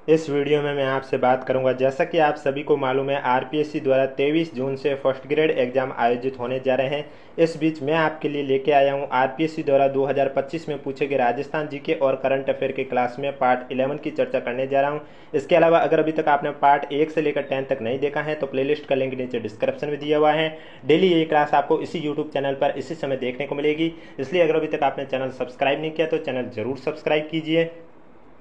इस वीडियो में मैं आपसे बात करूंगा। जैसा कि आप सभी को मालूम है, आरपीएससी द्वारा 23 जून से फर्स्ट ग्रेड एग्जाम आयोजित होने जा रहे हैं। इस बीच मैं आपके लिए लेके आया हूं आरपीएससी द्वारा 2025 में पूछे गए राजस्थान जीके और करंट अफेयर के क्लास में पार्ट 11 की चर्चा करने जा रहा हूं। इसके अलावा अगर अभी तक आपने पार्ट 1 से लेकर 10 तक नहीं देखा है तो प्लेलिस्ट का लिंक नीचे डिस्क्रिप्शन में दिया हुआ है। डेली ये क्लास आपको इसी यूट्यूब चैनल पर इसी समय देखने को मिलेगी। इसलिए अगर अभी तक आपने चैनल सब्सक्राइब नहीं किया तो चैनल जरूर सब्सक्राइब कीजिए,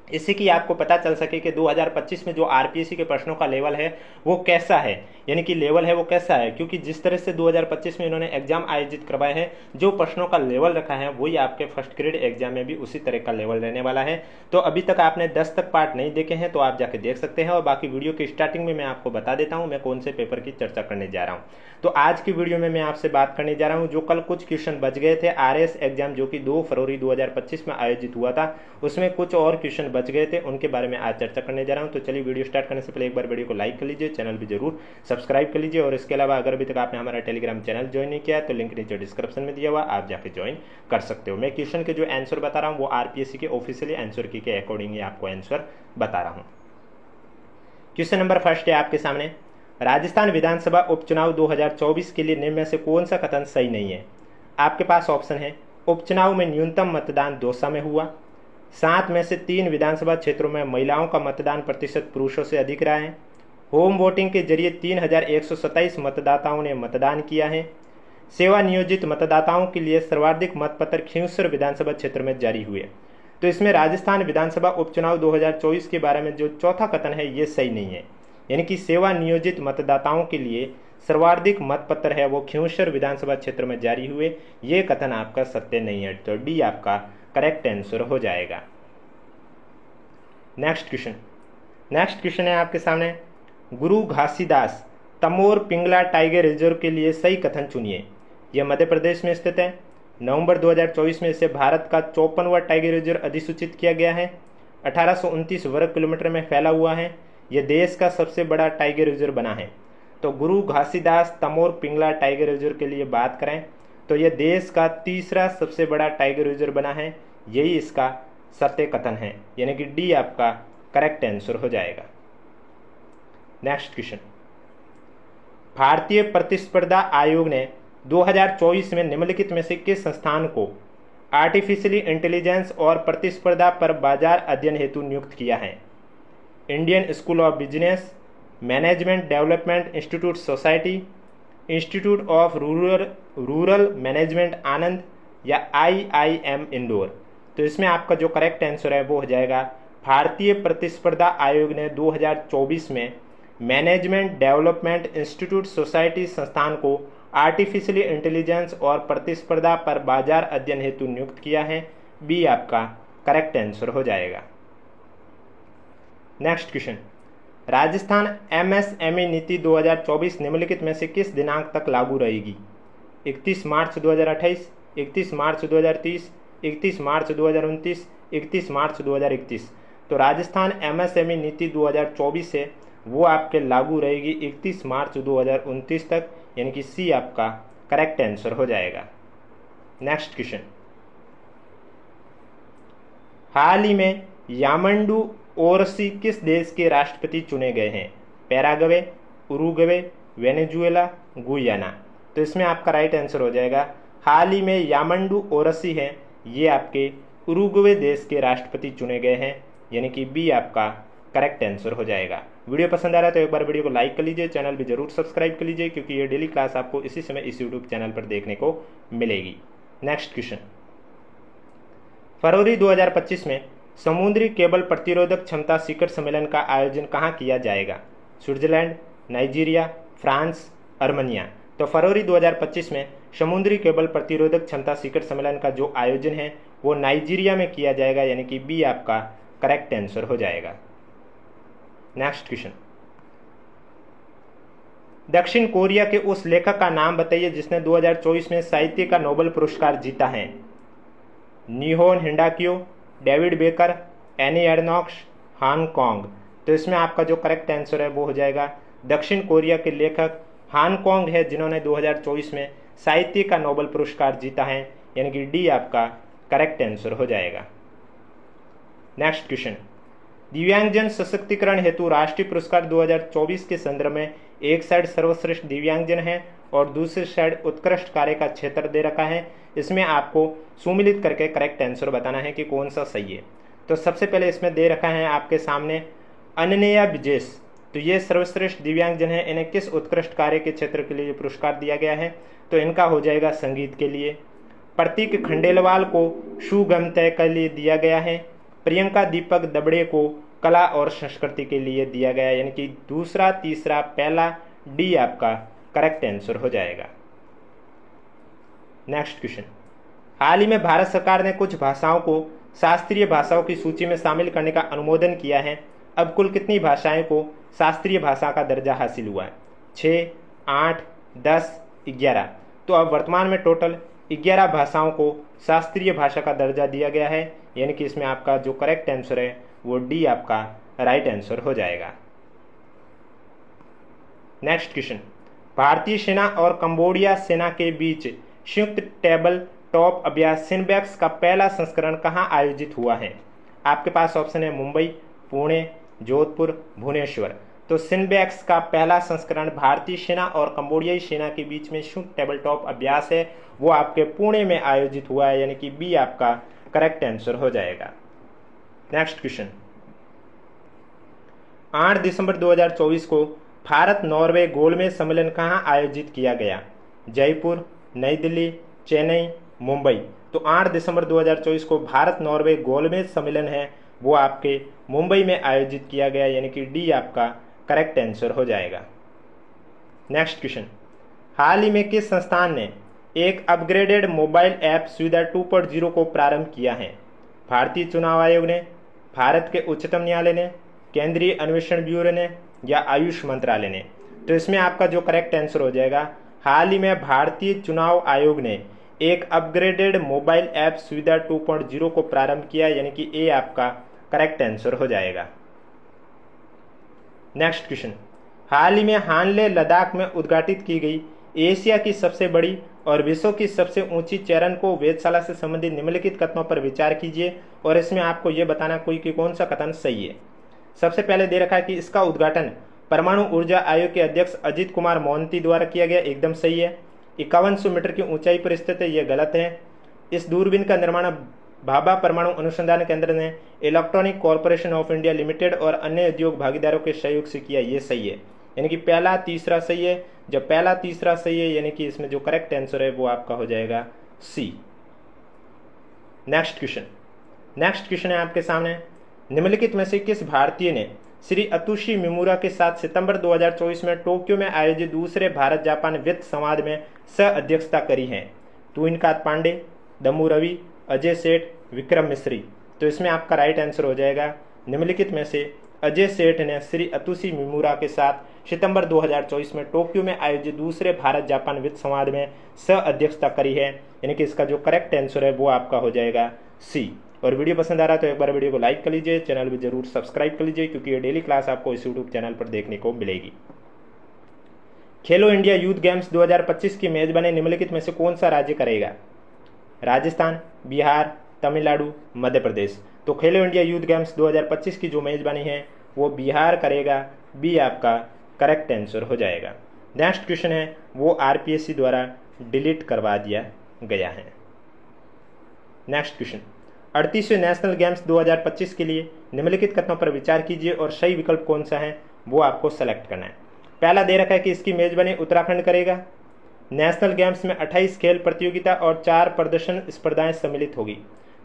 इससे कि आपको पता चल सके कि 2025 में जो आरपीएससी के प्रश्नों का लेवल है वो कैसा है, यानी कि लेवल है वो कैसा है। क्योंकि जिस तरह से 2025 में इन्होंने एग्जाम आयोजित करवाए हैं, जो प्रश्नों का लेवल रखा है वही आपके फर्स्ट ग्रेड एग्जाम में भी उसी तरह का लेवल रहने वाला है। तो अभी तक आपने 10 तक पार्ट नहीं देखे हैं तो आप जाके देख सकते हैं, और बाकी वीडियो की स्टार्टिंग में मैं आपको बता देता हूँ मैं कौन से पेपर की चर्चा करने जा रहा हूँ। तो आज की वीडियो में मैं आपसे बात करने जा रहा हूँ जो कल कुछ क्वेश्चन बच गए थे आरएस एग्जाम जो कि 2 फरवरी 2025 में आयोजित हुआ था, उसमें कुछ और क्वेश्चन बच गए थे, उनके बारे में आज चर्चा करने जा रहा हूं। तो चलिए वीडियो स्टार्ट करने से पहले एक बार वीडियो को लाइक कर लीजिए, चैनल भी जरूर सब्सक्राइब कर लीजिए, और इसके अलावा अगर अभी तक आपने हमारा टेलीग्राम चैनल ज्वाइन नहीं किया है तो लिंक नीचे डिस्क्रिप्शन में दिया हुआ, आप जाके ज्वाइन कर सकते हो। मैं क्वेश्चन के जो आंसर बता रहा हूँ वो आरपीएससी के ऑफिशियली आंसर की के अकॉर्डिंग ही आपको आंसर बता रहा हूँ। क्वेश्चन नंबर फर्स्ट है आपके सामने, राजस्थान विधानसभा उपचुनाव 2024 के लिए निम्न में से कौन सा कथन सही नहीं है। आपके पास ऑप्शन है, उपचुनाव में न्यूनतम मतदान दौसा में हुआ, 7 में से 3 विधानसभा क्षेत्रों में महिलाओं का मतदान प्रतिशत पुरुषों से अधिक रहा है, होम वोटिंग के जरिए 3127 मतदाताओं ने मतदान किया है, सेवा नियोजित मतदाताओं के लिए सर्वाधिक मतपत्र खींवसर विधानसभा क्षेत्र में जारी हुए। तो इसमें राजस्थान विधानसभा उपचुनाव 2024 के बारे में जो चौथा कथन है ये सही नहीं है, यानी कि सेवा नियोजित मतदाताओं के लिए सर्वाधिक मतपत्र है वो खींवसर विधानसभा क्षेत्र में जारी हुए, ये कथन आपका सत्य नहीं है। तो डी आपका करेक्ट आंसर हो जाएगा। नेक्स्ट क्वेश्चन है आपके सामने, गुरु घासीदास तमोर पिंगला टाइगर रिजर्व के लिए सही कथन चुनिए। यह मध्य प्रदेश में स्थित है। नवंबर 2024 में इसे भारत का 54वां टाइगर रिजर्व अधिसूचित किया गया है। 1829 वर्ग किलोमीटर में फैला हुआ है। यह देश का सबसे बड़ा टाइगर रिजर्व बना है। तो गुरु घासीदास तमोर पिंगला टाइगर रिजर्व के लिए बात करें तो यह देश का तीसरा सबसे बड़ा टाइगर रिजर्व बना है, यही इसका सत्य कथन है, यानी कि डी आपका करेक्ट आंसर हो जाएगा। नेक्स्ट क्वेश्चन, भारतीय प्रतिस्पर्धा आयोग ने 2024 में निम्नलिखित में से किस संस्थान को आर्टिफिशियली इंटेलिजेंस और प्रतिस्पर्धा पर बाजार अध्ययन हेतु नियुक्त किया है। Indian school of business, management development institute society, institute of rural management Anand, या IIM इंदौर। तो इसमें आपका जो करेक्ट आंसर है वो हो जाएगा, भारतीय प्रतिस्पर्धा आयोग ने 2024 में मैनेजमेंट डेवलपमेंट इंस्टीट्यूट सोसाइटी संस्थान को आर्टिफिशियली इंटेलिजेंस और प्रतिस्पर्धा पर बाजार अध्ययन हेतु नियुक्त किया है। बी आपका करेक्ट आंसर हो जाएगा। नेक्स्ट क्वेश्चन, राजस्थान MSME नीति 2024 निम्नलिखित में से किस दिनांक तक लागू रहेगी। 31 मार्च 2028, 31 मार्च 2030, 31 मार्च 2029, 31 मार्च 2031। तो राजस्थान MSME नीति 2024 है वो आपके लागू रहेगी 31 मार्च 2029 तक, यानी कि सी आपका करेक्ट आंसर हो जाएगा। नेक्स्ट क्वेश्चन, हाल ही में यामंडू ओरसी किस देश के राष्ट्रपति चुने गए हैं। Paraguay, Uruguay, Venezuela, Guyana. तो इसमें आपका राइट आंसर हो जाएगा, हाल ही में यामंडू ओरसी है ये आपके उरुग्वे देश के राष्ट्रपति चुने गए हैं, यानी कि बी आपका करेक्ट आंसर हो जाएगा। वीडियो पसंद आ रहा है तो एक बार वीडियो को लाइक कर लीजिए, चैनल भी जरूर सब्सक्राइब कर लीजिए, क्योंकि ये डेली क्लास आपको इसी समय इस यूट्यूब चैनल पर देखने को मिलेगी। नेक्स्ट क्वेश्चन, फरवरी 2025 में समुद्री केबल प्रतिरोधक क्षमता शिखर सम्मेलन का आयोजन कहाँ किया जाएगा। Switzerland, Nigeria, France, Armenia. तो फरवरी 2025 में समुद्री केबल प्रतिरोधक क्षमता शिखर सम्मेलन का जो आयोजन है वो नाइजीरिया में किया जाएगा, यानी कि बी आपका करेक्ट आंसर हो जाएगा। नेक्स्ट क्वेश्चन, दक्षिण कोरिया के उस लेखक का नाम बताइए जिसने 2024 में साहित्य का नोबेल पुरस्कार जीता है। निहोन हिंडाक्यो, डेविड बेकर, एनी एडनॉक्स, हांगकांग। तो इसमें आपका जो करेक्ट आंसर है वो हो जाएगा, दक्षिण कोरिया के लेखक हांगकांग है जिन्होंने 2024 में साहित्य का नोबेल पुरस्कार जीता है, यानी कि डी आपका करेक्ट आंसर हो जाएगा। नेक्स्ट क्वेश्चन, दिव्यांगजन सशक्तिकरण हेतु राष्ट्रीय पुरस्कार 2024 के संदर्भ में एक साइड सर्वश्रेष्ठ दिव्यांगजन है और दूसरी साइड उत्कृष्ट कार्य का क्षेत्र दे रखा है। इसमें आपको सुमिलित करके करेक्ट आंसर बताना है कि कौन सा सही है। तो सबसे पहले इसमें दे रखा है आपके सामने अनन्या विजेश, तो ये सर्वश्रेष्ठ दिव्यांगजन है, इन्हें किस उत्कृष्ट कार्य के क्षेत्र के लिए पुरस्कार दिया गया है, तो इनका हो जाएगा संगीत के लिए। प्रतीक खंडेलवाल को सुगमतय के लिए दिया गया है। प्रियंका दीपक दबड़े को कला और संस्कृति के लिए दिया गया है, यानी कि दूसरा, तीसरा, पहला, डी आपका करेक्ट आंसर हो जाएगा। नेक्स्ट क्वेश्चन, हाल ही में भारत सरकार ने कुछ भाषाओं को शास्त्रीय भाषाओं की सूची में शामिल करने का अनुमोदन किया है। अब कुल कितनी भाषाएं को शास्त्रीय भाषा का दर्जा हासिल हुआ है? 6, 8, 10, 11। तो अब वर्तमान में टोटल 11 भाषाओं को शास्त्रीय भाषा का दर्जा दिया गया है, यानी कि इसमें आपका जो करेक्ट आंसर है वो डी आपका राइट आंसर हो जाएगा। नेक्स्ट क्वेश्चन, भारतीय सेना और कंबोडिया सेना के बीच संयुक्त टेबल टॉप अभ्यास सिनबैक्स का पहला संस्करण कहां आयोजित हुआ है? आपके पास ऑप्शन है मुंबई, पुणे, जोधपुर, भुवनेश्वर। तो सिनबैक्स का पहला संस्करण भारतीय सेना और कंबोडियाई सेना के बीच में संयुक्त टेबल टॉप अभ्यास है, वो आपके पुणे में आयोजित हुआ है, यानी कि बी आपका करेक्ट आंसर हो जाएगा। नेक्स्ट क्वेश्चन, 8 दिसंबर 2024 को भारत नॉर्वे गोलमेज सम्मेलन कहां आयोजित किया गया? जयपुर, नई दिल्ली, चेन्नई, मुंबई। तो 8 दिसंबर 2024 को भारत नॉर्वे गोलमेज सम्मेलन है, वो आपके मुंबई में आयोजित किया गया, यानी कि डी आपका करेक्ट आंसर हो जाएगा। नेक्स्ट क्वेश्चन, हाल ही में किस संस्थान ने एक अपग्रेडेड मोबाइल ऐप सुविधा 2.0 को प्रारंभ किया है? भारतीय चुनाव आयोग ने, भारत के उच्चतम न्यायालय ने, केंद्रीय अन्वेषण ब्यूरो ने या आयुष मंत्रालय ने? तो इसमें आपका जो करेक्ट आंसर हो जाएगा, हाल ही में भारतीय चुनाव आयोग ने एक अपग्रेडेड मोबाइल ऐप सुविधा 2.0 को प्रारंभ किया, यानी कि ए आपका करेक्ट आंसर हो जाएगा। नेक्स्ट क्वेश्चन, हाल ही में हानले लद्दाख में उद्घाटित की गई एशिया की सबसे बड़ी और विश्व की सबसे ऊंची चैरन को वेधशाला से संबंधित निम्नलिखित कथनों पर विचार कीजिए और इसमें आपको यह बताना कोई कि कौन सा कथन सही है। सबसे पहले दे रखा है कि इसका उद्घाटन परमाणु ऊर्जा आयोग के अध्यक्ष अजित कुमार मोहंती द्वारा किया गया, एकदम सही है। 5100 मीटर की ऊंचाई पर स्थित है, यह गलत है। इस दूरबीन का निर्माण भाभा परमाणु अनुसंधान केंद्र ने electronic corporation of India limited और अन्य उद्योग भागीदारों के सहयोग से किया, ये सही है, यानी कि पहला तीसरा सही है। जब पहला तीसरा सही है, यानी कि इसमें जो करेक्ट आंसर है वो आपका हो जाएगा सी। नेक्स्ट क्वेश्चन है आपके सामने, निम्नलिखित में से किस भारतीय ने श्री अतुशी मिमुरा के साथ सितंबर 2024 में टोक्यो में आयोजित दूसरे भारत जापान वित्त संवाद में सह अध्यक्षता करी है? तुइनकात पांडे, दमू रवि, अजय सेठ, विक्रम मिश्री। तो इसमें आपका राइट आंसर हो जाएगा, निम्नलिखित में से अजय सेठ ने श्री अतुशी मिमुरा के साथ सितंबर 2024 में टोक्यो में आयोजित दूसरे भारत जापान वित्त संवाद में सह अध्यक्षता करी है, यानी कि इसका जो करेक्ट आंसर है वो आपका हो जाएगा सी। और वीडियो पसंद आ रहा है तो एक बार वीडियो को लाइक कर लीजिए, चैनल भी जरूर सब्सक्राइब कर लीजिए, क्योंकि ये डेली क्लास आपको इस यूट्यूब चैनल पर देखने को मिलेगी। खेलो इंडिया यूथ गेम्स 2025 की मेजबानी निम्नलिखित में से कौन सा राज्य करेगा? राजस्थान, बिहार, तमिलनाडु, मध्य प्रदेश। तो खेलो इंडिया यूथ गेम्स 2025 की जो मेजबानी है वो बिहार करेगा, बी आपका करेक्ट आंसर हो जाएगा। नेक्स्ट क्वेश्चन है वो आरपीएससी द्वारा डिलीट करवा दिया गया है। नेक्स्ट क्वेश्चन, 38वें नेशनल गेम्स 2025 के लिए निम्नलिखित कथनों पर विचार कीजिए और सही विकल्प कौन सा है वो आपको सेलेक्ट करना है। पहला दे रखा है कि इसकी मेजबानी उत्तराखंड करेगा। नेशनल गेम्स में 28 खेल प्रतियोगिता और 4 प्रदर्शन स्पर्धाएं सम्मिलित होगी।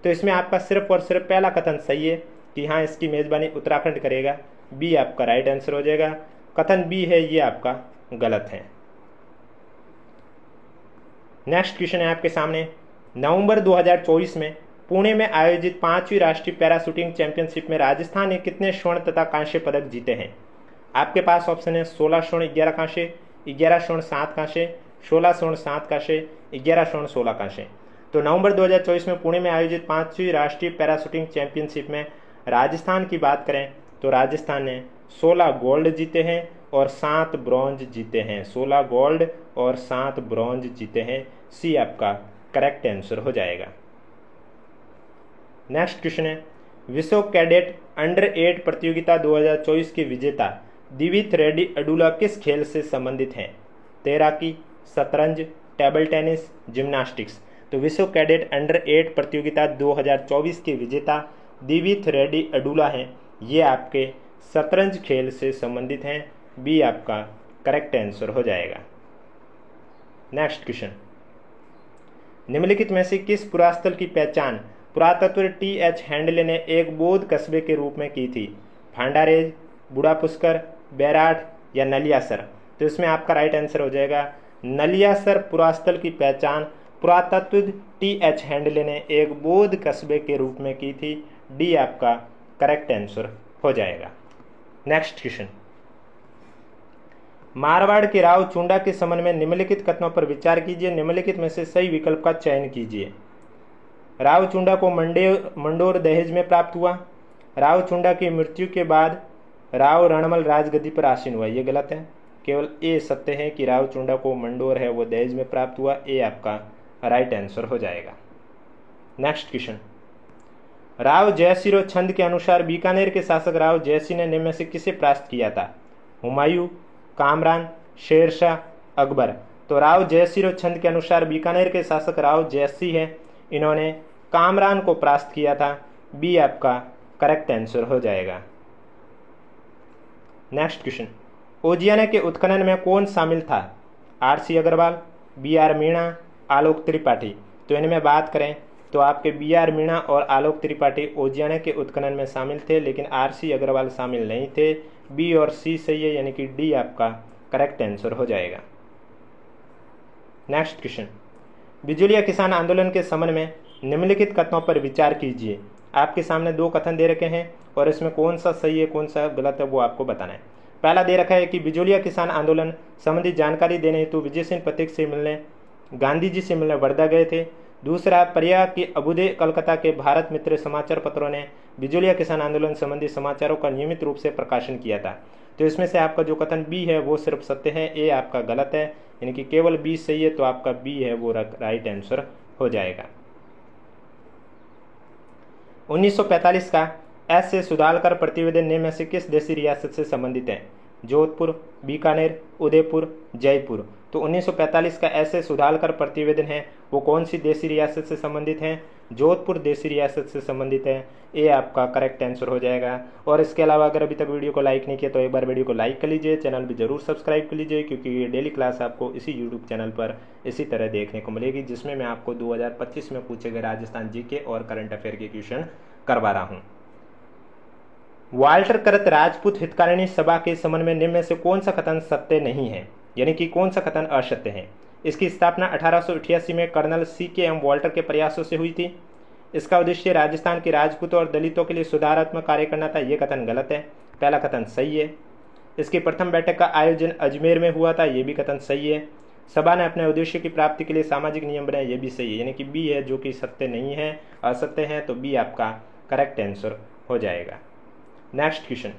तो इसमें आपका सिर्फ और सिर्फ पहला कथन सही है कि हाँ इसकी मेजबानी उत्तराखंड करेगा, बी आपका राइट आंसर हो जाएगा। कथन बी है ये आपका गलत है। नेक्स्ट क्वेश्चन है आपके सामने, नवंबर 2024 में पुणे में आयोजित 5वीं राष्ट्रीय पैरा शूटिंग चैंपियनशिप में राजस्थान ने कितने स्वर्ण तथा कांस्य पदक जीते हैं? आपके पास ऑप्शन है 16 स्वर्ण 11 कांस्य, 11 स्वर्ण 7 कांस्य, 16 स्वर्ण 7 कांस्य, 11 स्वर्ण 16 कांस्य। तो नवंबर 2024 में पुणे में आयोजित 5वीं राष्ट्रीय पैरा शूटिंग चैंपियनशिप में राजस्थान की बात करें तो राजस्थान ने 16 गोल्ड जीते हैं और 7 ब्रॉन्ज जीते हैं। 16 गोल्ड और 7 ब्रॉन्ज जीते हैं, सी आपका करेक्ट आंसर हो जाएगा। नेक्स्ट क्वेश्चन है, विश्व कैडेट अंडर 8 प्रतियोगिता 2024 के विजेता दिविथ रेड्डी अडुला किस खेल से संबंधित हैं? तैराकी, शतरंज, टेबल टेनिस, जिम्नास्टिक्स। तो विश्व कैडेट अंडर 8 प्रतियोगिता 2024 के विजेता दिविथ रेड्डी अडुला हैं। ये आपके शतरंज खेल से संबंधित हैं। बी आपका करेक्ट आंसर हो जाएगा। नेक्स्ट क्वेश्चन, निम्नलिखित में से किस पुरास्थल की पहचान पुरातत्व टी.एच. हैंडले ने एक बौद्ध कस्बे के रूप में की थी? भांडारेज, बूढ़ा पुष्कर, बैराठ या नलियासर। तो इसमें आपका राइट आंसर हो जाएगा नलियासर पुरास्थल की पहचान पुरातत्व टी.एच. हैंडले ने एक बौद्ध कस्बे के रूप में की थी। डी आपका करेक्ट आंसर हो जाएगा। नेक्स्ट क्वेश्चन, मारवाड़ के राव चुंडा के संबंध में निम्नलिखित कथनों पर विचार कीजिए। निम्नलिखित में से सही विकल्प का चयन कीजिए। राव चुंडा को मंडोर दहेज में प्राप्त हुआ। राव चुंडा की मृत्यु के बाद राव रणमल राजगद्दी पर आसीन हुआ। ये गलत है, केवल ए सत्य है कि राव चुंडा को मंडोर है वो दहेज में प्राप्त हुआ। ए आपका राइट आंसर हो जाएगा। नेक्स्ट क्वेश्चन, राव जयसिंह छंद के अनुसार बीकानेर के शासक राव जयसिंह ने निम्न में से किसे परास्त किया था? हुमायूं, कामरान, शेरशाह, अकबर। तो राव जयसिंह छंद के अनुसार बीकानेर के शासक राव जयसिंह है, इन्होंने कामरान को परास्त किया था। बी आपका करेक्ट आंसर हो जाएगा। नेक्स्ट क्वेश्चन, ओजियाना के उत्खनन में कौन शामिल था? आर.सी. अग्रवाल, बी.आर. मीणा, आलोक त्रिपाठी। तो इनमें बात करें तो आपके बी.आर. मीणा और आलोक त्रिपाठी ओजियाना के उत्खनन में शामिल थे, लेकिन आर.सी. अग्रवाल शामिल नहीं थे। बी और सी सही है, यानी कि डी आपका करेक्ट आंसर हो जाएगा। नेक्स्ट क्वेश्चन, बिजुलिया किसान आंदोलन के संबंध में निम्नलिखित कथनों पर विचार कीजिए। आपके सामने दो कथन दे रखे हैं और इसमें कौन सा सही है कौन सा गलत है वो आपको बताना है। पहला दे रखा है कि बिजुलिया किसान आंदोलन संबंधी जानकारी देने हेतु विजय सिंह पथिक से मिलने गांधी जी से मिलने वर्धा गए थे। दूसरा, प्रयाग की अबुदे कलकत्ता के भारत मित्र समाचार पत्रों ने बिजुलिया किसान आंदोलन संबंधी समाचारों का नियमित रूप से प्रकाशन किया था। तो इसमें से आपका जो कथन बी है वो सिर्फ सत्य है, ए आपका गलत है, यानी कि केवल बी सही है। तो आपका बी है वो राइट आंसर हो जाएगा। 1945 का एस.ए. सुधालकर प्रतिवेदन निम्न में से किस देशी रियासत से संबंधित है? जोधपुर, बीकानेर, उदयपुर, जयपुर। तो 1945 का एस.ए. सुधालकर प्रतिवेदन है वो कौन सी देशी रियासत से संबंधित है? जोधपुर देशी रियासत से संबंधित है। ए आपका करेक्ट आंसर हो जाएगा। और इसके अलावा अगर अभी तक वीडियो को लाइक नहीं किया तो एक बार वीडियो को लाइक कर लीजिए, चैनल भी जरूर सब्सक्राइब कर लीजिए, क्योंकि ये डेली क्लास आपको इसी यूट्यूब चैनल पर इसी तरह देखने को मिलेगी, जिसमें मैं आपको 2025 में पूछे गए राजस्थान जीके और करंट अफेयर के क्वेश्चन करवा रहा हूँ। वाल्टर करत राजपूत हितकारिणी सभा के संबंध में निम्न में से कौन सा कथन सत्य नहीं है, यानी कि कौन सा कथन असत्य है? इसकी स्थापना 1888 में कर्नल C.K.M. वाल्टर के प्रयासों से हुई थी। इसका उद्देश्य राजस्थान के राजपूतों और दलितों के लिए सुधारात्मक कार्य करना था। यह कथन गलत है, पहला कथन सही है। इसकी प्रथम बैठक का आयोजन अजमेर में हुआ था, यह भी कथन सही है। सभा ने अपने उद्देश्य की प्राप्ति के लिए सामाजिक नियम बनाए, यह भी सही है, यानी कि बी है जो कि सत्य नहीं है, असत्य है। तो बी आपका करेक्ट आंसर हो जाएगा। नेक्स्ट क्वेश्चन,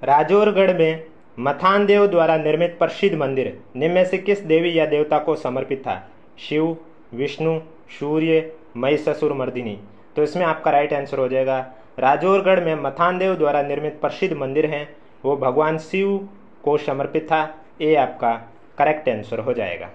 राजौरगढ़ में मथानदेव द्वारा निर्मित प्रसिद्ध मंदिर निम्न में से किस देवी या देवता को समर्पित था? शिव, विष्णु, सूर्य, महिषासुरमर्दिनी। तो इसमें आपका राइट आंसर हो जाएगा राजौरगढ़ में मथानदेव द्वारा निर्मित प्रसिद्ध मंदिर है वो भगवान शिव को समर्पित था। ए आपका करेक्ट आंसर हो जाएगा।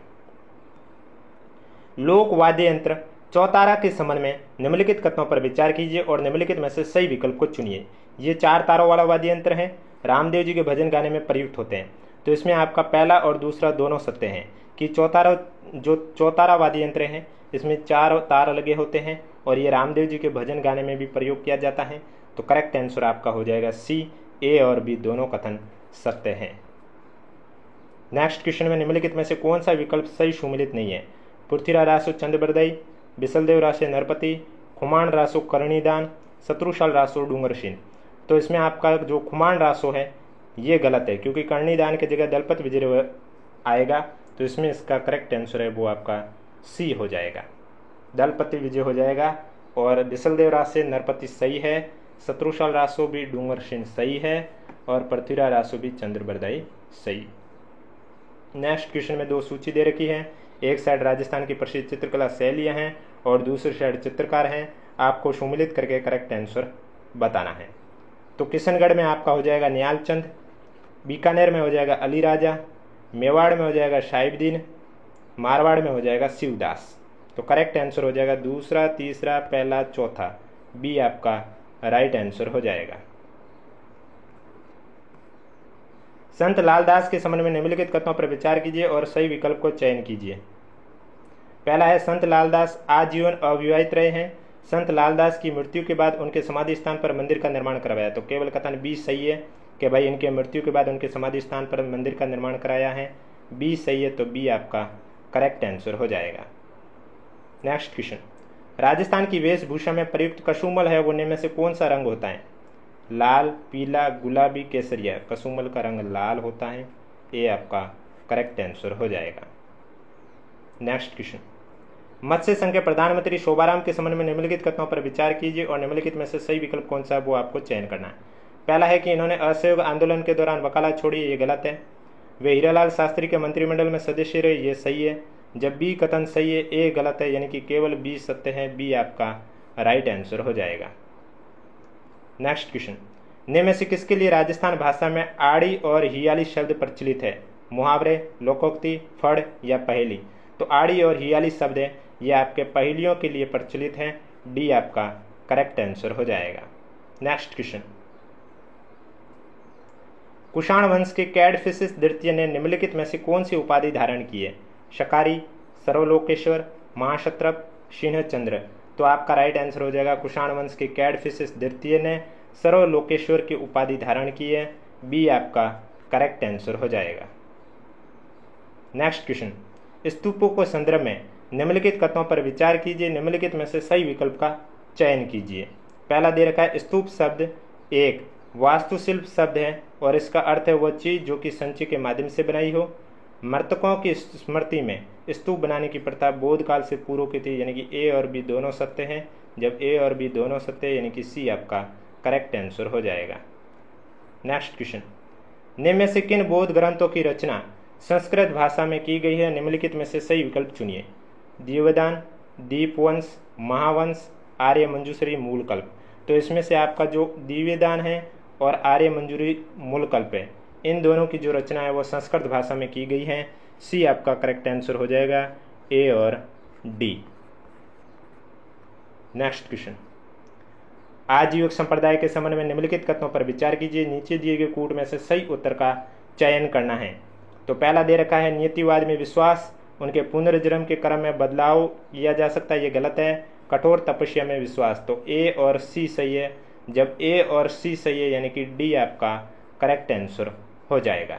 लोक वाद्य यंत्र चौतारा के संबंध में निम्नलिखित कथनों पर विचार कीजिए और निम्नलिखित में से सही विकल्प को चुनिए। ये 4 तारों वाला वाद्य यंत्र है, रामदेव जी के भजन गाने में प्रयुक्त होते हैं। तो इसमें आपका पहला और दूसरा दोनों सत्य हैं कि चौतारा वाद्य यंत्र है इसमें 4 तार लगे होते हैं और ये रामदेव जी के भजन गाने में भी प्रयोग किया जाता है। तो करेक्ट आंसर आपका हो जाएगा सी। ए और बी दोनों कथन सत्य हैं। नेक्स्ट क्वेश्चन में निम्नलिखित में से कौन सा विकल्प सही सुमिलित नहीं है? पृथ्वीराज रासो चंद्रबरदई, बिसलदेव रासो नरपति, खुमान रासो करणीदान, शत्रुशाल रासो डूंगरशीन। तो इसमें आपका जो खुमान रासो है ये गलत है, क्योंकि करणीदान की जगह दलपत विजय आएगा। तो इसमें इसका करेक्ट आंसर है वो आपका सी हो जाएगा, दलपति विजय हो जाएगा। और बिसलदेव रासो नरपति सही है, शत्रुशाल रासो भी डूंगरशीन सही है और पृथ्वीराज रासो भी चंद्रबरदई सही। नेक्स्ट क्वेश्चन में 2 सूची दे रखी है। एक साइड राजस्थान की प्रसिद्ध चित्रकला शैलियाँ हैं और दूसरी साइड चित्रकार हैं। आपको सम्मिलित करके करेक्ट आंसर बताना है। तो किशनगढ़ में आपका हो जाएगा निहाल चंद, बीकानेर में हो जाएगा अली राजा, मेवाड़ में हो जाएगा साहिबुद्दीन, मारवाड़ में हो जाएगा शिवदास। तो करेक्ट आंसर हो जाएगा दूसरा, तीसरा, पहला, चौथा, बी आपका राइट आंसर हो जाएगा। संत लालदास के संबंध में निम्नलिखित कथनों पर विचार कीजिए और सही विकल्प को चयन कीजिए। पहला है संत लालदास आजीवन अविवाहित रहे हैं। संत लालदास की मृत्यु के बाद उनके समाधि स्थान पर मंदिर का निर्माण करवाया। तो केवल कथन बी सही है कि भाई इनके मृत्यु के बाद उनके समाधि स्थान पर मंदिर का निर्माण कराया है, बी सही है, तो बी आपका करेक्ट आंसर हो जाएगा। नेक्स्ट क्वेश्चन, राजस्थान की वेशभूषा में प्रयुक्त कसूमल है वो में से कौन सा रंग होता है? लाल, पीला, गुलाबी, केसरिया। कसूमल का रंग लाल होता है, ये आपका करेक्ट आंसर हो जाएगा। नेक्स्ट क्वेश्चन, मत्स्य संघ के प्रधानमंत्री शोभाराम के संबंध में निम्नलिखित कथनों पर विचार कीजिए और निम्नलिखित में से सही विकल्प कौन सा है वो आपको चयन करना है। पहला है कि इन्होंने असहयोग आंदोलन के दौरान वकालत छोड़ी, ये गलत है। वे हीरालाल शास्त्री के मंत्रिमंडल में सदस्य रहे, ये सही है। जब बी कथन सही है, ए गलत है, यानी कि केवल बी सत्य है, बी आपका राइट आंसर हो जाएगा। नेक्स्ट क्वेश्चन, निम्न में से किसके लिए राजस्थान भाषा में आड़ी और हियाली शब्द प्रचलित है? मुहावरे, लोकोक्ति, फड़ या पहेली। तो आड़ी और हियाली शब्द है ये आपके पहेलियों के लिए प्रचलित हैं, डी आपका करेक्ट आंसर हो जाएगा। नेक्स्ट क्वेश्चन, कुषाण वंश के कैडफिसिस द्वितीय ने निम्नलिखित में से कौन सी उपाधि धारण की है? शकारी, सर्वलोकेश्वर, महाक्षत्रप, सिंहचंद्र। तो आपका राइट आंसर हो जाएगा कुषाण वंश के कैडफिसिस द्वितीय ने सर्वलोकेश्वर की उपाधि धारण की है, बी आपका करेक्ट आंसर हो जाएगा। नेक्स्ट क्वेश्चन, स्तूपों को संदर्भ में निम्नलिखित कथनों पर विचार कीजिए, निम्नलिखित में से सही विकल्प का चयन कीजिए। पहला दे रखा है स्तूप शब्द एक वास्तुशिल्प शब्द है और इसका अर्थ है वह चीज जो कि संचय के माध्यम से बनाई हो। मृतकों की स्मृति में स्तूप बनाने की प्रथा बौद्ध काल से पूर्व की थी, यानी कि ए और बी दोनों सत्य हैं। जब ए और बी दोनों सत्य है यानी कि सी आपका करेक्ट आंसर हो जाएगा। नेक्स्ट क्वेश्चन, निम्न में से किन बौद्ध ग्रंथों की रचना संस्कृत भाषा में की गई है? निम्नलिखित में से सही विकल्प चुनिए। दिव्यदान, दीपवंश, महावंश, आर्य मंजूश्री, मूलकल्प। तो इसमें से आपका जो दिव्यदान है और आर्य मंजूरी मूलकल्प है, इन दोनों की जो रचना है वो संस्कृत भाषा में की गई है, सी आपका करेक्ट आंसर हो जाएगा, ए और डी। नेक्स्ट क्वेश्चन, आजीविक संप्रदाय के संबंध में निम्नलिखित कथनों पर विचार कीजिए, नीचे दिए गए कूट में से सही उत्तर का चयन करना है। तो पहला दे रखा है नियतिवाद में विश्वास, उनके पुनर्जन्म के क्रम में बदलाव किया जा सकता है, ये गलत है। कठोर तपस्या में विश्वास, तो ए और सी सही है। जब ए और सी सही है यानी कि डी आपका करेक्ट आंसर हो जाएगा।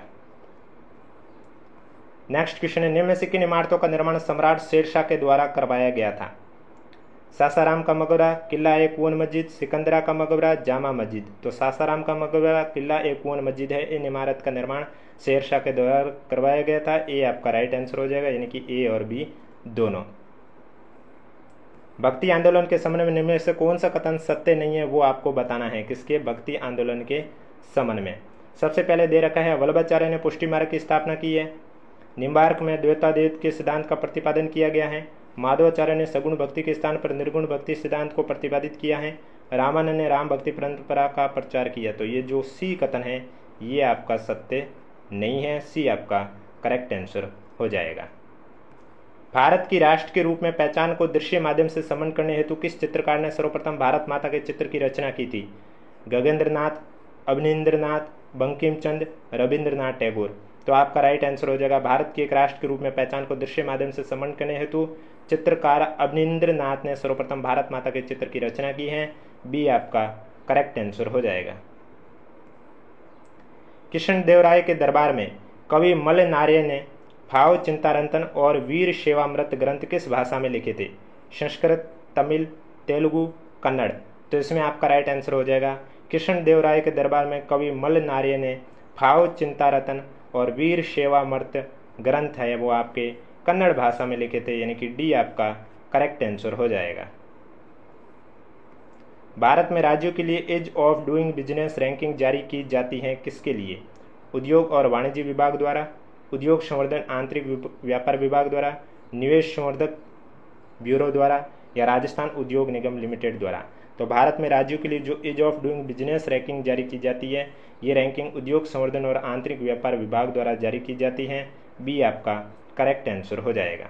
नेक्स्ट क्वेश्चन है, निम्न में से किन इमारतों का निर्माण सम्राट शेरशाह के द्वारा करवाया गया था? सासाराम का मकबरा, किला ए कुंवर मस्जिद, सिकंदरा का मकबरा, जामा मस्जिद। तो सासाराम का मकबरा, किला ए कुंवर मस्जिद है, इन इमारत का निर्माण शेरशाह के द्वारा करवाया गया था, ए आपका राइट आंसर हो जाएगा, यानी कि ए और बी दोनों। भक्ति आंदोलन के संबंध में निम्न में से कौन सा कथन सत्य नहीं है वो आपको बताना है। किसके? भक्ति आंदोलन के संबंध में। सबसे पहले दे रखा है वल्लभाचार्य ने पुष्टि मार्ग की स्थापना की है। निम्बार्क में द्वैताद्वैत के सिद्धांत का प्रतिपादन किया गया है। माधवाचार्य ने सगुण भक्ति के स्थान पर निर्गुण भक्ति सिद्धांत को प्रतिपादित किया है। रामानंद ने राम भक्ति परंपरा का प्रचार किया। तो ये जो सी कथन है ये आपका सत्य नहीं है, सी आपका करेक्ट आंसर हो जाएगा। भारत की राष्ट्र के रूप में पहचान को दृश्य माध्यम से समन करने हेतु किस चित्रकार ने सर्वप्रथम भारत माता के चित्र की रचना की थी? गगनेंद्रनाथ, अवनींद्रनाथ, बंकिम चंद्र, रविंद्रनाथ टैगोर। तो आपका राइट आंसर हो जाएगा भारत की एक राष्ट्र के रूप में पहचान को दृश्य माध्यम से समन करने हेतु चित्रकार अवनींद्रनाथ ने सर्वप्रथम भारत माता के चित्र की रचना की है, बी आपका करेक्ट आंसर हो जाएगा। कृष्णदेवराय के दरबार में कवि मल्लनार्य ने भाव चिंतारंतन और वीर सेवामृत ग्रंथ किस भाषा में लिखे थे? संस्कृत, तमिल, तेलुगु, कन्नड़। तो इसमें आपका राइट आंसर हो जाएगा कृष्णदेवराय के दरबार में कवि मल्लनार्य ने भाव चिंतारतन और वीर सेवामृत ग्रंथ है वो आपके कन्नड़ भाषा में लिखे थे, यानी कि डी आपका करेक्ट आंसर हो जाएगा। भारत में राज्यों के लिए ease of doing business ranking जारी की जाती है, किसके लिए? उद्योग और वाणिज्य विभाग द्वारा, उद्योग संवर्धन आंतरिक व्यापार विभाग द्वारा, निवेश संवर्धक ब्यूरो द्वारा या राजस्थान उद्योग निगम लिमिटेड द्वारा। तो भारत में राज्यों के लिए जो ease of doing business ranking जारी की जाती है, ये रैंकिंग उद्योग संवर्धन और आंतरिक व्यापार विभाग द्वारा जारी की जाती है। बी आपका करेक्ट आंसर हो जाएगा।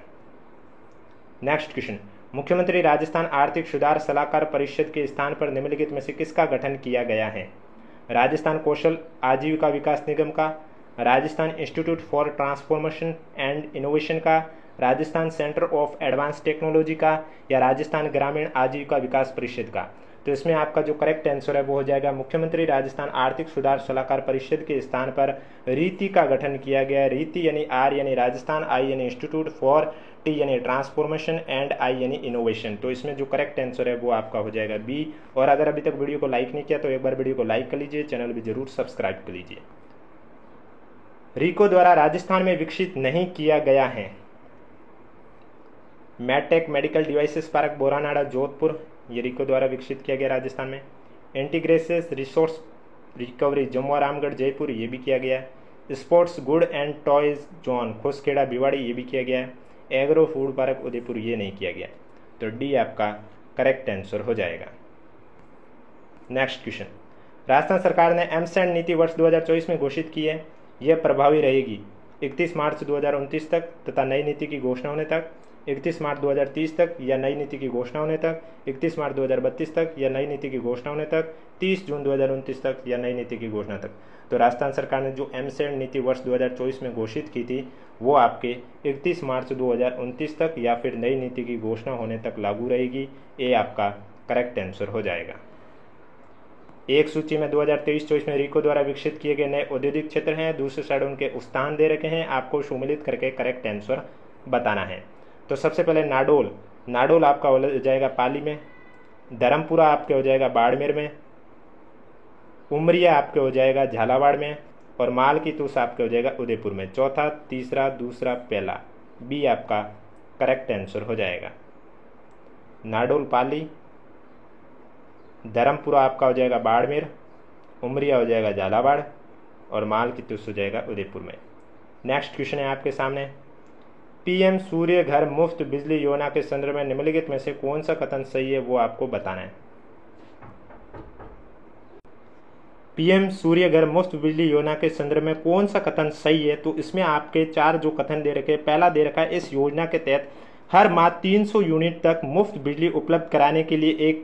नेक्स्ट क्वेश्चन, मुख्यमंत्री राजस्थान आर्थिक सुधार सलाहकार परिषद के स्थान पर निम्नलिखित में से किसका गठन किया गया है? राजस्थान कौशल आजीविका विकास निगम का, Rajasthan institute for transformation and innovation का, Rajasthan centre of advance technology का, या राजस्थान ग्रामीण आजीविका विकास परिषद का। तो इसमें आपका जो करेक्ट आंसर है वो हो जाएगा मुख्यमंत्री राजस्थान आर्थिक सुधार सलाहकार परिषद के स्थान पर रीति का गठन किया गया। रीति यानी आर यानी राजस्थान, आई यानी इंस्टीट्यूट, फॉर टी यानी ट्रांसफॉर्मेशन एंड आई यानी इनोवेशन। तो इसमें जो करेक्ट आंसर है वो आपका हो जाएगा बी। और अगर अभी तक वीडियो को लाइक नहीं किया तो एक बार वीडियो को लाइक कर लीजिए, चैनल भी जरूर सब्सक्राइब कर लीजिए। रीको द्वारा राजस्थान में विकसित नहीं किया गया है। Medtech medical devices park Boranada Jodhpur, ये रीको द्वारा विकसित किया गया राजस्थान में। Integrated resource recovery Jammu Ramgarh Jaipur, ये भी किया गया है। Sports good and toys zone Khoskheda Bhiwadi, ये भी किया गया है। एग्रो फूड पार्क उदयपुर, ये नहीं किया गया। तो डी आपका करेक्ट आंसर हो जाएगा। नेक्स्ट क्वेश्चन, राजस्थान सरकार ने एमसैंड नीति वर्ष 2024 में घोषित की है, यह प्रभावी रहेगी 31 मार्च 2029 तक तथा नई नीति की घोषणा होने तक, 31 मार्च 2030 तक या नई नीति की घोषणा होने तक, 31 मार्च 2032 तक या नई नीति की घोषणा होने तक, 30 जून 2029 तक या नई नीति की घोषणा तक। तो राजस्थान सरकार ने जो एमसैंड नीति वर्ष 2024 में घोषित की थी वो आपके 31 मार्च 2029 तक या फिर नई नीति की घोषणा होने तक लागू रहेगी। ये आपका करेक्ट आंसर हो जाएगा। एक सूची में 2023-24 में रीको द्वारा विकसित किए गए नए औद्योगिक क्षेत्र हैं, दूसरे साइड उनके स्थान दे रखे हैं, आपको सम्मिलित करके करेक्ट आंसर बताना है। तो सबसे पहले नाडोल, नाडोल आपका हो जाएगा पाली में, धर्मपुरा आपके हो जाएगा बाड़मेर में, उमरिया आपके हो जाएगा झालावाड़ में, और माल की तूस आपके हो जाएगा उदयपुर में। चौथा, तीसरा, दूसरा, पहला, बी आपका करेक्ट आंसर हो जाएगा। नाडोल पाली, धर्मपुरा आपका हो जाएगा बाड़मेर, उमरिया हो जाएगा झालावाड़, और माल की तूस हो जाएगा उदयपुर में। नेक्स्ट क्वेश्चन है आपके सामने, पीएम सूर्य घर मुफ्त बिजली योजना के संदर्भ में निम्नलिखित में से कौन सा कथन सही है वो आपको बताना है। पीएम सूर्य घर मुफ्त बिजली योजना के संदर्भ में कौन सा कथन सही है? तो इसमें आपके चार जो कथन दे रखे, पहला दे रखा है, इस योजना के तहत हर माह 300 यूनिट तक मुफ्त बिजली उपलब्ध कराने के लिए 1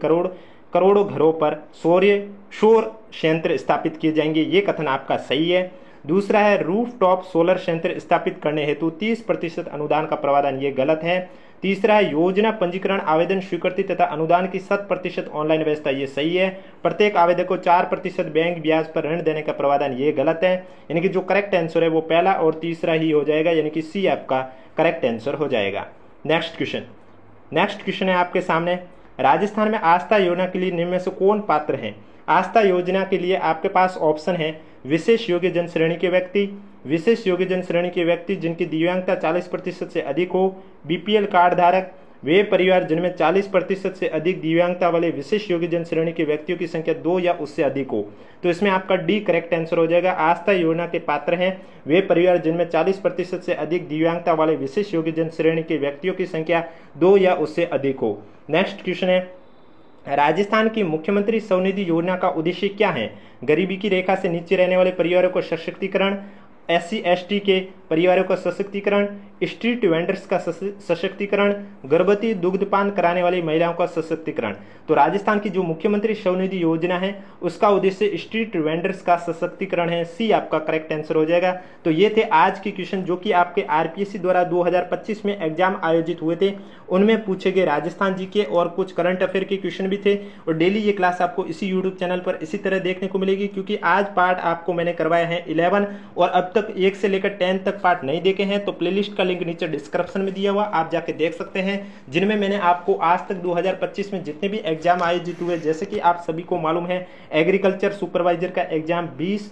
करोड़ों घरों पर सौर संयंत्र स्थापित किए जाएंगे। ये कथन आपका सही है। दूसरा है, रूफटॉप सोलर संयंत्र स्थापित करने हेतु 30% अनुदान का प्रावधान, ये गलत है। तीसरा है, योजना पंजीकरण आवेदन स्वीकृति तथा अनुदान की 100% ऑनलाइन व्यवस्था, ये सही है। प्रत्येक आवेदक को 4% बैंक ब्याज पर ऋण देने का प्रावधान, ये गलत है। यानी कि जो करेक्ट आंसर है वो पहला और तीसरा ही हो जाएगा, यानी कि सी आपका करेक्ट आंसर हो जाएगा। नेक्स्ट क्वेश्चन है आपके सामने, राजस्थान में आस्था योजना के लिए निम्न में से कौन पात्र है? आस्था योजना के लिए आपके पास ऑप्शन है, विशेष योग्य जन श्रेणी के व्यक्ति, विशेष योग्य जन श्रेणी के व्यक्ति जिनकी दिव्यांगता 40% से अधिक हो, बीपीएल कार्ड धारक, वे परिवार जिनमें 40% से अधिक दिव्यांगता वाले विशेष योग्य जन श्रेणी के व्यक्तियों की संख्या 2 या उससे अधिक हो। तो इसमें आपका डी करेक्ट आंसर हो जाएगा। आस्था योजना के पात्र हैं वे परिवार जिनमें 40% से अधिक दिव्यांगता वाले विशेष योग्य जन श्रेणी के व्यक्तियों की संख्या 2 या उससे अधिक हो। नेक्स्ट क्वेश्चन है, राजस्थान की मुख्यमंत्री स्वनिधि योजना का उद्देश्य क्या है? गरीबी की रेखा से नीचे रहने वाले परिवारों को सशक्तिकरण, SC/ST के परिवारों का सशक्तिकरण, स्ट्रीट वेंडर्स का सशक्तिकरण, गर्भवती दुग्धपान कराने वाली महिलाओं का सशक्तिकरण। तो राजस्थान की जो मुख्यमंत्री स्वनिधि योजना है उसका उद्देश्य स्ट्रीट वेंडर्स का सशक्तिकरण है। सी आपका करेक्ट आंसर हो जाएगा। तो ये थे आज के क्वेश्चन जो कि आपके RPSC द्वारा 2025 में एग्जाम आयोजित हुए थे, उनमें पूछे गए राजस्थान जी के और कुछ करंट अफेयर के क्वेश्चन भी थे। और डेली ये क्लास आपको इसी यूट्यूब चैनल पर इसी तरह देखने को मिलेगी, क्योंकि आज पार्ट आपको मैंने करवाया है 11 और अब तक 1 से लेकर 10 तक पार्ट नहीं देखे हैं तो प्लेलिस्ट का लिंक नीचे डिस्क्रिप्शन में दिया हुआ, आप जाके देख सकते हैं, जिनमें मैंने आपको आज तक 2025 में जितने भी एग्जाम आयोजित हुए, जैसे कि आप सभी को मालूम है एग्रीकल्चर सुपरवाइजर का एग्जाम 20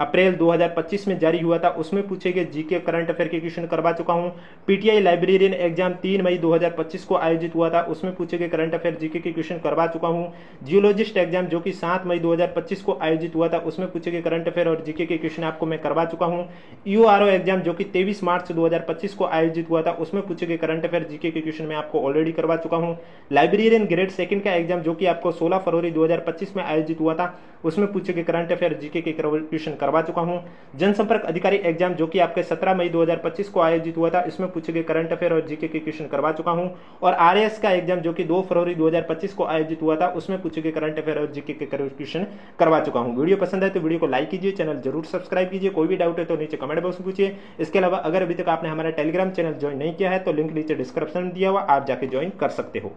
अप्रैल 2025 में जारी हुआ था उसमें पूछे गए जीके करंट अफेयर के क्वेश्चन करवा चुका हूं। पीटीआई लाइब्रेरियन एग्जाम 3 मई 2025 को आयोजित हुआ था उसमें पूछे गए करंट अफेयर जीके के क्वेश्चन करवा चुका हूं। जियोलॉजिस्ट एग्जाम जो कि 7 मई 2025 को आयोजित हुआ था उसमें पूछे गए करंट अफेयर और जीके के क्वेश्चन आपको मैं करवा चुका हूं। यूआरओ एग्जाम जो कि 23 मार्च 2025 को आयोजित हुआ था उसमें पूछे गए करंट अफेयर जीके के क्वेश्चन मैं आपको ऑलरेडी करवा चुका हूं। लाइब्रेरियन ग्रेड सेकंड का एग्जाम जो कि आपको 16 फरवरी 2025 में आयोजित हुआ था उसमें पूछे गए करंट अफेयर जीके के क्वेश्चन करवा चुका हूं। जनसंपर्क अधिकारी एग्जाम जो कि आपके 17 मई 2025 को आयोजित हुआ था इसमें पूछे गए करंट अफेयर और जीके के क्वेश्चन करवा चुका हूं। और आरएएस का एग्जाम जो कि 2 फरवरी 2025 को आयोजित हुआ था उसमें पूछे गए करंट अफेयर और जीके के क्वेश्चन करवा चुका हूं। वीडियो पसंद है तो वीडियो को लाइक कीजिए, चैनल जरूर सब्सक्राइब कीजिए। कोई भी डाउट है तो नीचे कमेंट बॉक्स में पूछिए। इसके अलावा अगर अभी तक आपने हमारा टेलीग्राम चैनल ज्वाइन नहीं किया है तो लिंक नीचे डिस्क्रिप्शन में दिया हुआ, आप जाके ज्वाइन कर सकते हो।